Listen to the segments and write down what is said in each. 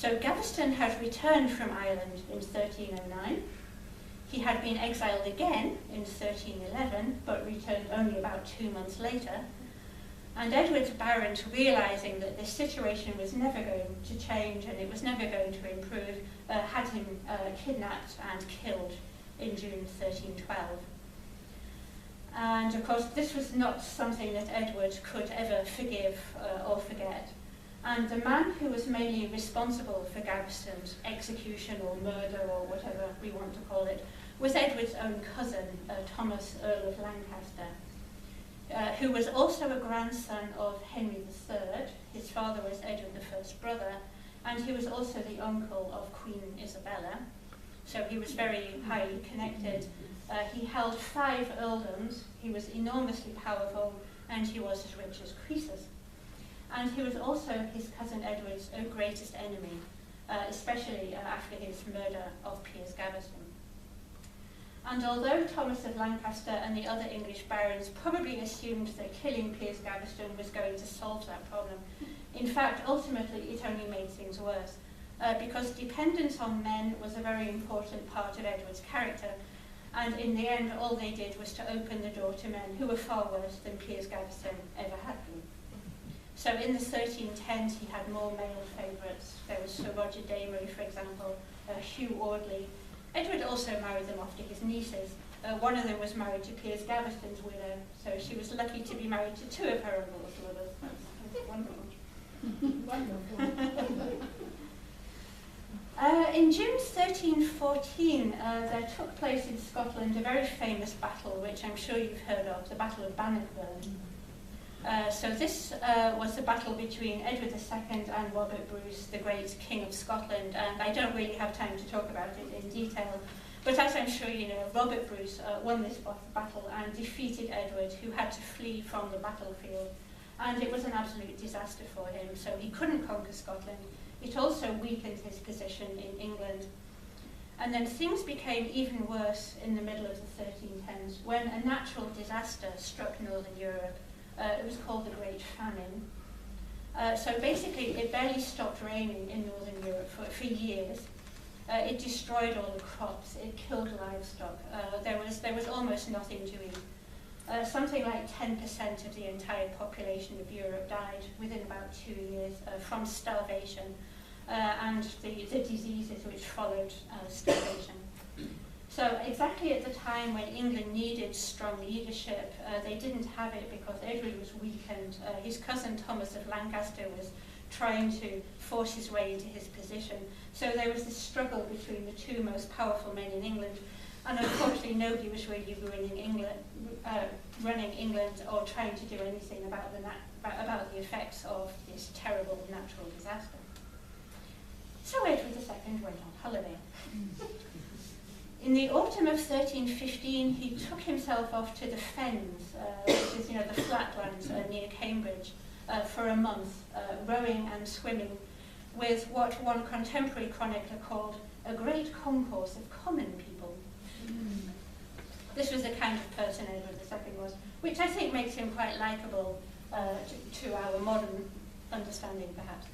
So Gaveston had returned from Ireland in 1309. He had been exiled again in 1311, but returned only about 2 months later. And Edward's barons, realising that this situation was never going to change and it was never going to improve, had him kidnapped and killed in June 1312. And of course, this was not something that Edward could ever forgive or forget. And the man who was mainly responsible for Gaveston's execution or murder or whatever we want to call it was Edward's own cousin, Thomas, Earl of Lancaster, who was also a grandson of Henry III. His father was Edward I's brother, and he was also the uncle of Queen Isabella. So he was very highly connected. He held 5 earldoms, he was enormously powerful, and he was as rich as Croesus. And he was also his cousin Edward's greatest enemy, especially after his murder of Piers Gaveston. And although Thomas of Lancaster and the other English barons probably assumed that killing Piers Gaveston was going to solve that problem, in fact, ultimately it only made things worse, because dependence on men was a very important part of Edward's character, and in the end all they did was to open the door to men who were far worse than Piers Gaveston ever had been. So in the 1310s he had more male favourites. There was Sir Roger Damery, for example, Hugh Audley. Edward also married them off to his nieces. One of them was married to Piers Gaveston's widow, so she was lucky to be married to 2 of her uncles' lovers. That's wonderful. Wonderful. In June 1314, there took place in Scotland a very famous battle, which I'm sure you've heard of, the Battle of Bannockburn. So this was the battle between Edward II and Robert Bruce, the great King of Scotland, and I don't really have time to talk about it in detail, but as I'm sure you know, Robert Bruce won this battle and defeated Edward, who had to flee from the battlefield, and it was an absolute disaster for him, so he couldn't conquer Scotland. It also weakened his position in England. And then things became even worse in the middle of the 1310s when a natural disaster struck Northern Europe. It was called the Great Famine. So basically, it barely stopped raining in Northern Europe for years. It destroyed all the crops. It killed livestock. There was almost nothing to eat. Something like 10% of the entire population of Europe died within about 2 years from starvation and the diseases which followed starvation. So exactly at the time when England needed strong leadership, they didn't have it because Edward was weakened. His cousin Thomas of Lancaster was trying to force his way into his position. So there was this struggle between the 2 most powerful men in England, and unfortunately nobody was really running England or trying to do anything about the effects of this terrible natural disaster. So Edward II went on holiday. In the autumn of 1315, he took himself off to the Fens, which is, the flatlands near Cambridge, for a month, rowing and swimming with what one contemporary chronicler called a great concourse of common people. This was the kind of person Edward II was, which I think makes him quite likeable to our modern understanding, perhaps.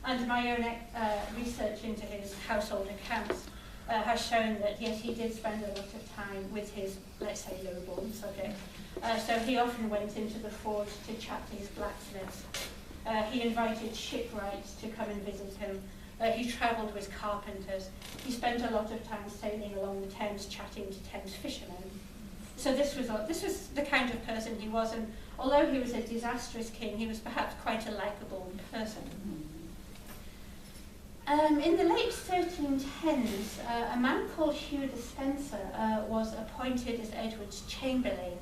And my own research into his household accounts has shown that, yes, he did spend a lot of time with his, let's say, low-born subjects. So he often went into the forge to chat to his blacksmiths. He invited shipwrights to come and visit him. He travelled with carpenters. He spent a lot of time sailing along the Thames, chatting to Thames fishermen. So this was the kind of person he was, and although he was a disastrous king, he was perhaps quite a likeable person. In the late 1310s, a man called Hugh Despenser was appointed as Edward's chamberlain.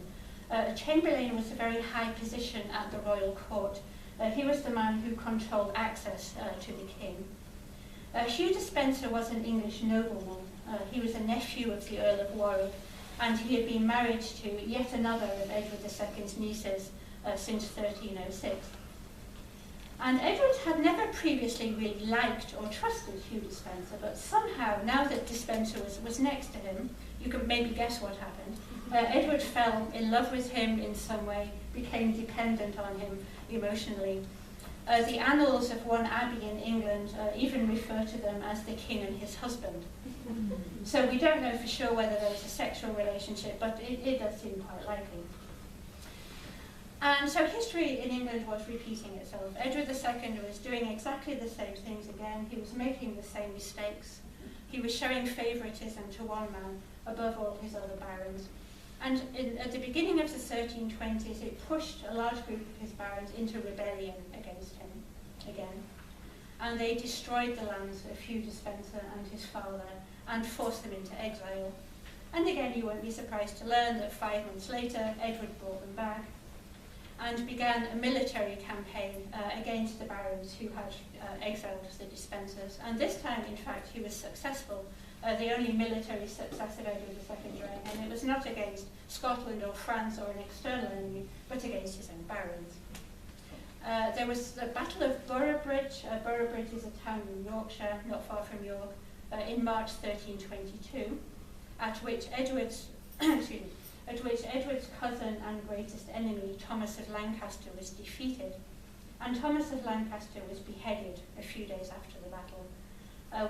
A chamberlain was a very high position at the royal court. He was the man who controlled access to the king. Hugh Despenser was an English nobleman. He was a nephew of the Earl of Warwick, and he had been married to yet another of Edward II's nieces since 1306. And Edward had never previously really liked or trusted Hugh Despenser, but somehow, now that Despenser was next to him, you can maybe guess what happened. Edward fell in love with him in some way, became dependent on him emotionally. The annals of one abbey in England even refer to them as the king and his husband. So we don't know for sure whether there was a sexual relationship, but it does seem quite likely. And so history in England was repeating itself. Edward II was doing exactly the same things again. He was making the same mistakes. He was showing favouritism to one man above all his other barons. And at the beginning of the 1320s, it pushed a large group of his barons into rebellion against him again. And they destroyed the lands of Hugh Despencer and his father and forced them into exile. And again, you won't be surprised to learn that 5 months later, Edward brought them back and began a military campaign against the barons who had exiled the Despensers. And this time, in fact, he was successful, the only military success of Edward II's reign, and it was not against Scotland or France or an external enemy, but against his own barons. There was the Battle of Boroughbridge. Boroughbridge is a town in Yorkshire, not far from York, in March 1322, at which Edward's cousin and greatest enemy, Thomas of Lancaster, was defeated. And Thomas of Lancaster was beheaded a few days after the battle,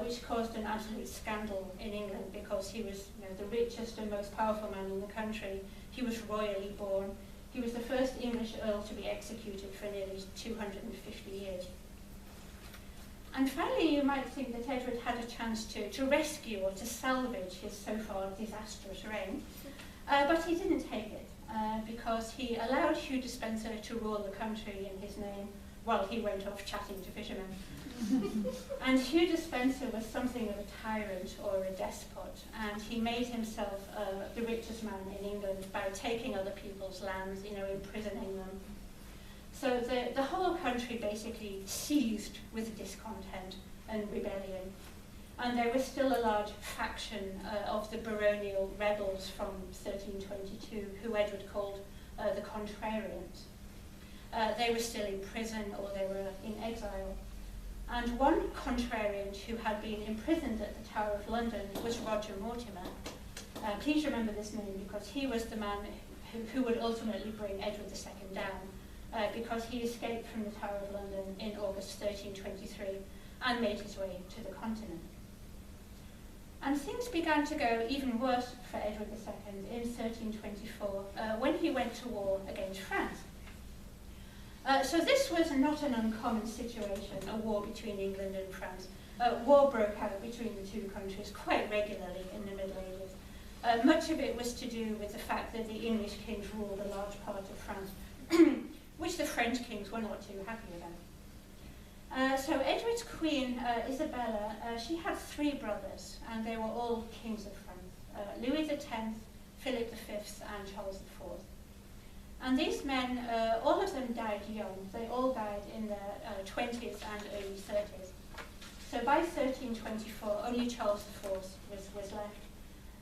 which caused an absolute scandal in England because he was the richest and most powerful man in the country. He was royally born. He was the first English earl to be executed for nearly 250 years. And finally, you might think that Edward had a chance to rescue or to salvage his so far disastrous reign. But he didn't take it because he allowed Hugh Despencer to rule the country in his name while he went off chatting to fishermen. And Hugh Despencer was something of a tyrant or a despot, and he made himself the richest man in England by taking other people's lands, imprisoning them. So the whole country basically seized with discontent and rebellion. And there was still a large faction of the baronial rebels from 1322, who Edward called the Contrarians. They were still in prison or they were in exile. And one contrarian who had been imprisoned at the Tower of London was Roger Mortimer. Please remember this name because he was the man who would ultimately bring Edward II down, because he escaped from the Tower of London in August 1323 and made his way to the continent. And things began to go even worse for Edward II in 1324 when he went to war against France. So this was not an uncommon situation, a war between England and France. War broke out between the two countries quite regularly in the Middle Ages. Much of it was to do with the fact that the English kings ruled a large part of France, which the French kings were not too happy about. So Edward's queen, Isabella, she had 3 brothers, and they were all kings of France. Louis X, Philip V, and Charles IV. And these men, all of them died young. They all died in their 20s and early 30s. So by 1324, only Charles IV was left,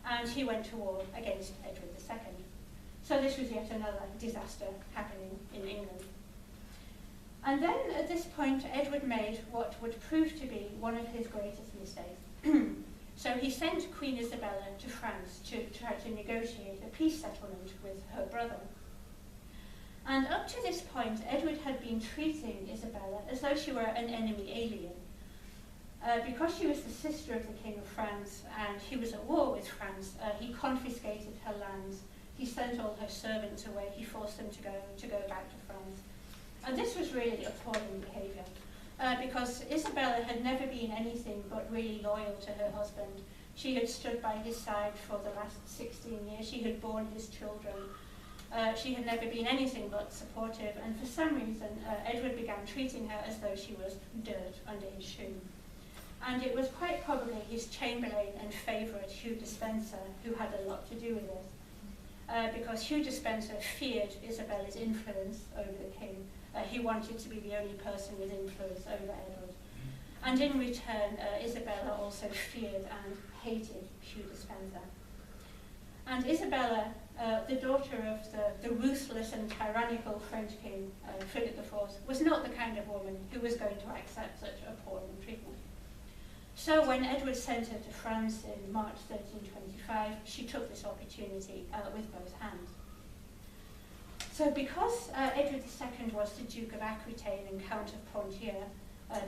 and he went to war against Edward II. So this was yet another disaster happening in England. And then at this point, Edward made what would prove to be one of his greatest mistakes. So he sent Queen Isabella to France to try to negotiate a peace settlement with her brother. And up to this point, Edward had been treating Isabella as though she were an enemy alien. Because she was the sister of the King of France and he was at war with France, he confiscated her lands, he sent all her servants away, he forced them to go back to France. And this was really appalling behaviour, because Isabella had never been anything but really loyal to her husband. She had stood by his side for the last 16 years, she had borne his children. She had never been anything but supportive, and for some reason Edward began treating her as though she was dirt under his shoe. And it was quite probably his chamberlain and favourite Hugh Despencer who had a lot to do with this, because Hugh Despencer feared Isabella's influence over the king. He wanted to be the only person with influence over Edward. And in return, Isabella also feared and hated Hugh Despencer. And Isabella, the daughter of the ruthless and tyrannical French king, Philip IV, was not the kind of woman who was going to accept such appalling treatment. So when Edward sent her to France in March 1325, she took this opportunity with both hands. So because Edward II was the Duke of Aquitaine and Count of Ponthieu,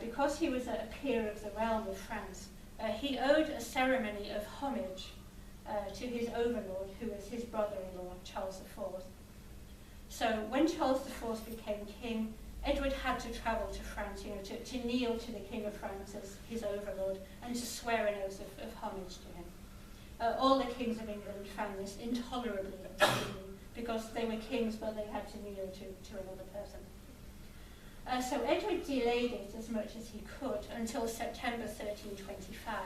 because he was a peer of the realm of France, he owed a ceremony of homage to his overlord, who was his brother-in-law, Charles IV. So when Charles IV became king, Edward had to travel to France, to kneel to the King of France as his overlord and to swear an oath of homage to him. All the kings of England found this intolerably extreme because they were kings, but they had to kneel to another person. So Edward delayed it as much as he could until September 1325.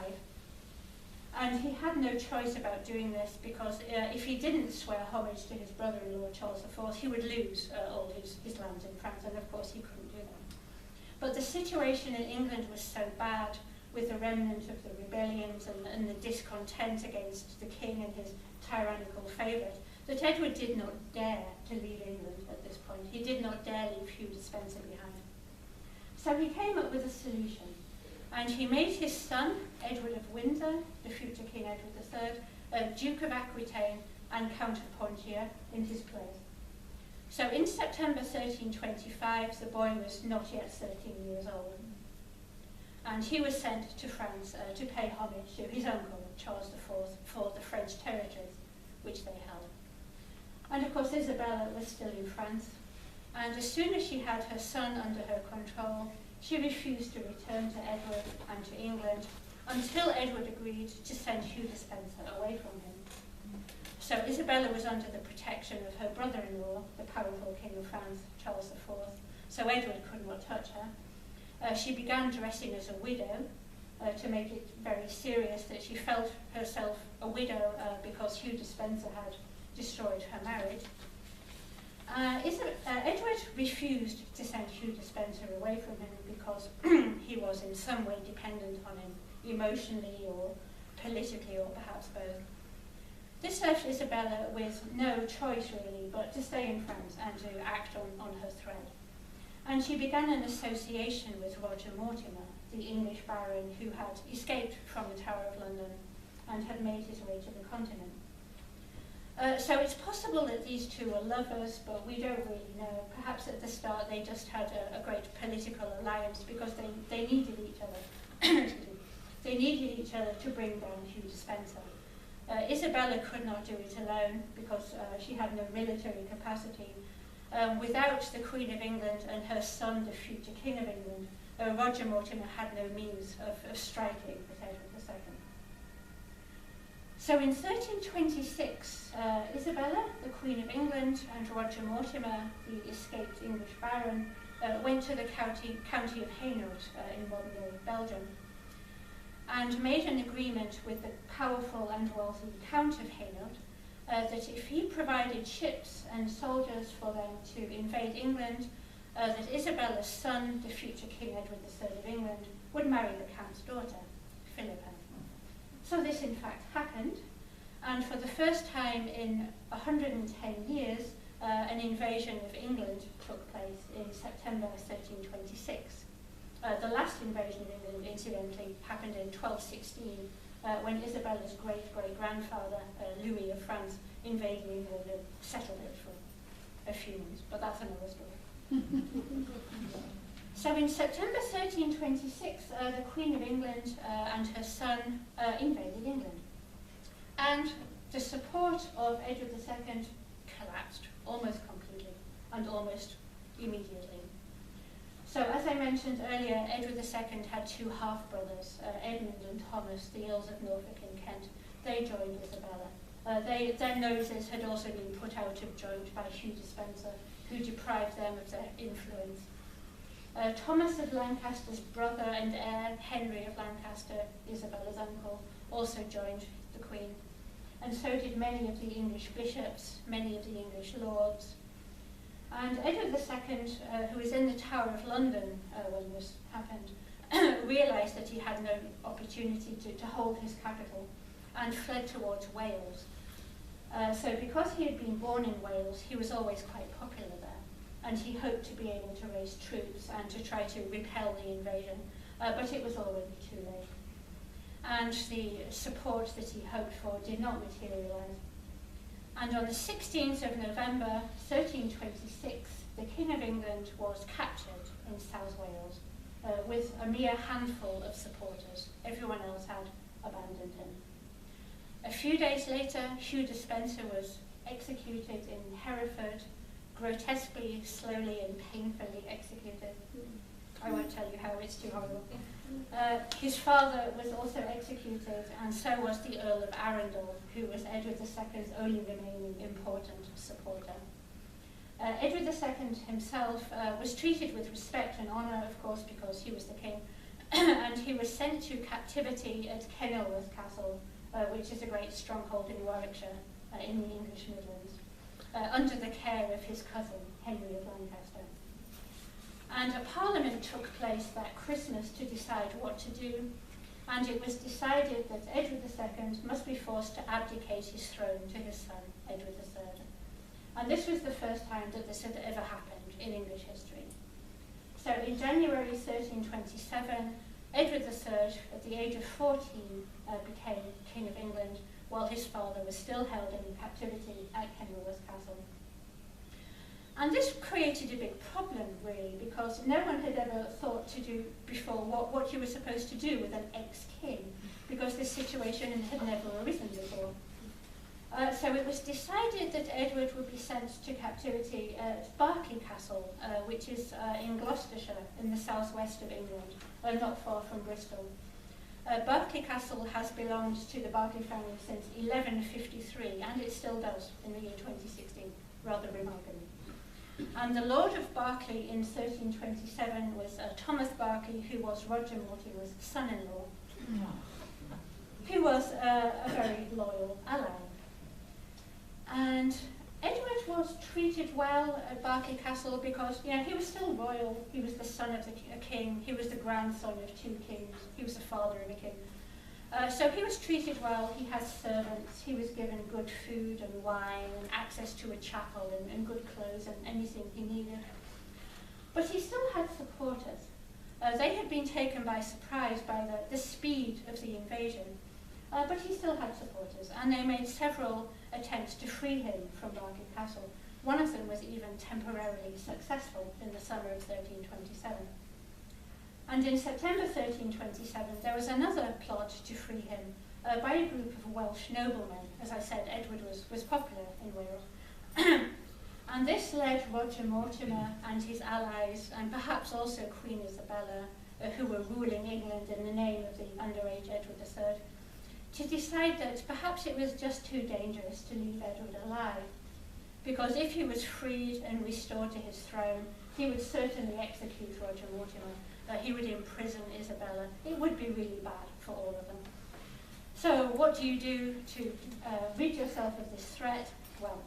And he had no choice about doing this because if he didn't swear homage to his brother-in-law, Charles IV, he would lose all his lands in France, and of course he couldn't do that. But the situation in England was so bad, with the remnant of the rebellions and the discontent against the king and his tyrannical favourite, that Edward did not dare to leave England at this point. He did not dare leave Hugh Despencer behind. So he came up with a solution. And he made his son, Edward of Windsor, the future King Edward III, Duke of Aquitaine and Count of Ponthieu in his place. So in September 1325, the boy was not yet 13 years old. And he was sent to France to pay homage to his uncle, Charles IV, for the French territories which they held. And of course Isabella was still in France, and as soon as she had her son under her control, she refused to return to Edward and to England until Edward agreed to send Hugh Despencer away from him. So Isabella was under the protection of her brother-in-law, the powerful King of France, Charles IV, so Edward could not touch her. She began dressing as a widow to make it very serious that she felt herself a widow because Hugh Despencer had destroyed her marriage. Edward refused to send Hugh Despencer away from him because he was in some way dependent on him, emotionally or politically or perhaps both. This left Isabella with no choice really but to stay in France and to act on her threat. And she began an association with Roger Mortimer, the English baron who had escaped from the Tower of London and had made his way to the continent. So it's possible that these two were lovers, but we don't really know. Perhaps at the start they just had a great political alliance because they needed each other. They needed each other to bring down Hugh Despencer. Isabella could not do it alone because she had no military capacity. Without the Queen of England and her son, the future King of England, Roger Mortimer had no means of striking at Edward II. So in 1326, Isabella, the Queen of England, and Roger Mortimer, the escaped English baron, went to the county of Hainaut in modern-day Belgium and made an agreement with the powerful and wealthy Count of Hainaut that if he provided ships and soldiers for them to invade England, that Isabella's son, the future King Edward III of England, would marry the Count's daughter, Philippa. So this in fact happened, and for the first time in 110 years, an invasion of England took place in September 1326. The last invasion of England, incidentally, happened in 1216, when Isabella's great-great-grandfather, Louis of France, invaded England and settled it for a few months, but that's another story. So in September 1326, the Queen of England and her son invaded England. And the support of Edward II collapsed almost completely and almost immediately. So as I mentioned earlier, Edward II had two half-brothers, Edmund and Thomas, the Earls of Norfolk and Kent. They joined Isabella. Their noses had also been put out of joint by Hugh Despencer, who deprived them of their influence. Thomas of Lancaster's brother and heir, Henry of Lancaster, Isabella's uncle, also joined the Queen. And so did many of the English bishops, many of the English lords. And Edward II, who was in the Tower of London when this happened, realised that he had no opportunity to hold his capital and fled towards Wales. So because he had been born in Wales, he was always quite popular there. And he hoped to be able to raise troops and to try to repel the invasion, but it was already too late. And the support that he hoped for did not materialise. And on the 16th of November 1326, the King of England was captured in South Wales with a mere handful of supporters. Everyone else had abandoned him. A few days later, Hugh Despenser was executed in Hereford, grotesquely, slowly and painfully executed. I won't tell you how, it's too horrible. His father was also executed, and so was the Earl of Arundel, who was Edward II's only remaining important supporter. Edward II himself was treated with respect and honour, of course, because he was the king, and he was sent to captivity at Kenilworth Castle, which is a great stronghold in Warwickshire, in the English Midlands, under the care of his cousin, Henry of Lancaster. And a parliament took place that Christmas to decide what to do, and it was decided that Edward II must be forced to abdicate his throne to his son, Edward III. And this was the first time that this had ever happened in English history. So in January 1327, Edward III, at the age of 14, became King of England, while his father was still held in captivity at Kenilworth Castle. And this created a big problem, really, because no one had ever thought to do before what you were supposed to do with an ex-king, because this situation had never arisen before. So it was decided that Edward would be sent to captivity at Berkeley Castle, which is in Gloucestershire, in the southwest of England, not far from Bristol. Berkeley Castle has belonged to the Berkeley family since 1153, and it still does in the year 2016, rather remarkably. And the Lord of Berkeley in 1327 was Thomas Berkeley, who was Roger Mortimer's son-in-law, who was a very loyal ally. And Edward was treated well at Berkeley Castle because, you know, he was still royal. He was the son of a king. He was the grandson of two kings. He was the father of a king. So he was treated well. He had servants. He was given good food and wine and access to a chapel and good clothes and anything he needed. But he still had supporters. They had been taken by surprise by the speed of the invasion. But he still had supporters, and they made several attempts to free him from Berkeley Castle. One of them was even temporarily successful in the summer of 1327. And in September 1327, there was another plot to free him by a group of Welsh noblemen. As I said, Edward was popular in Wales. And this led Roger Mortimer and his allies, and perhaps also Queen Isabella, who were ruling England in the name of the underage Edward III, to decide that perhaps it was just too dangerous to leave Edward alive, because if he was freed and restored to his throne, he would certainly execute Roger Mortimer. He would imprison Isabella. It would be really bad for all of them. So what do you do to rid yourself of this threat? Well,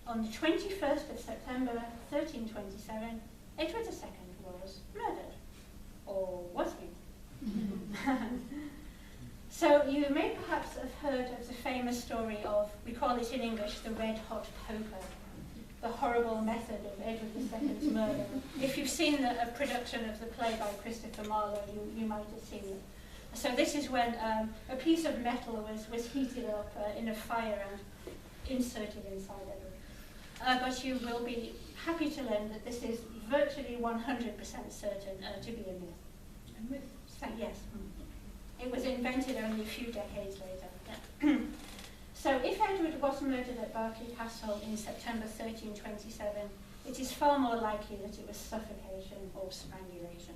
on the 21st of September 1327, Edward II was murdered. Or was he? So you may perhaps have heard of the famous story of, we call it in English, the red hot poker, the horrible method of Edward II's murder. If you've seen a production of the play by Christopher Marlowe, you might have seen it. So this is when a piece of metal was heated up in a fire and inserted inside Edward. But you will be happy to learn that this is virtually 100% certain to be a myth. A myth? Yes. It was invented only a few decades later. Yeah. So if Edward was murdered at Berkeley Castle in September 1327, it is far more likely that it was suffocation or strangulation.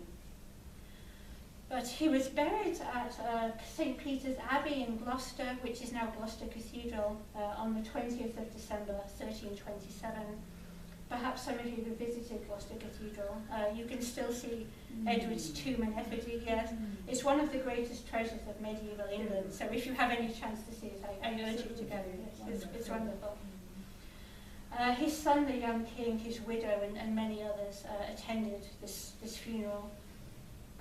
But he was buried at St. Peter's Abbey in Gloucester, which is now Gloucester Cathedral, on the 20th of December 1327. Perhaps some of you who visited Gloucester Cathedral, you can still see Edward's tomb and effigy. Yes, it's one of the greatest treasures of medieval England. So if you have any chance to see it, I urge you to go. It's wonderful. His son, the young king, his widow, and many others attended this funeral.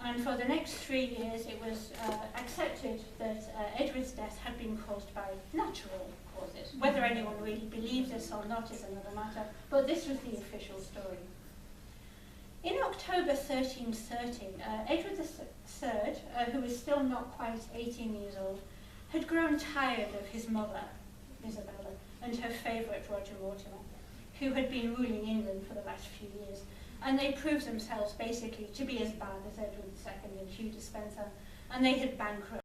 And for the next 3 years, it was accepted that Edward's death had been caused by natural causes. Whether anyone really believed this or not is another matter, but this was the official story. In October 1330, Edward III, who was still not quite 18 years old, had grown tired of his mother, Isabella, and her favourite, Roger Mortimer, who had been ruling England for the last few years. and they proved themselves basically to be as bad as Edward II and Hugh Despenser, and they had bankrupted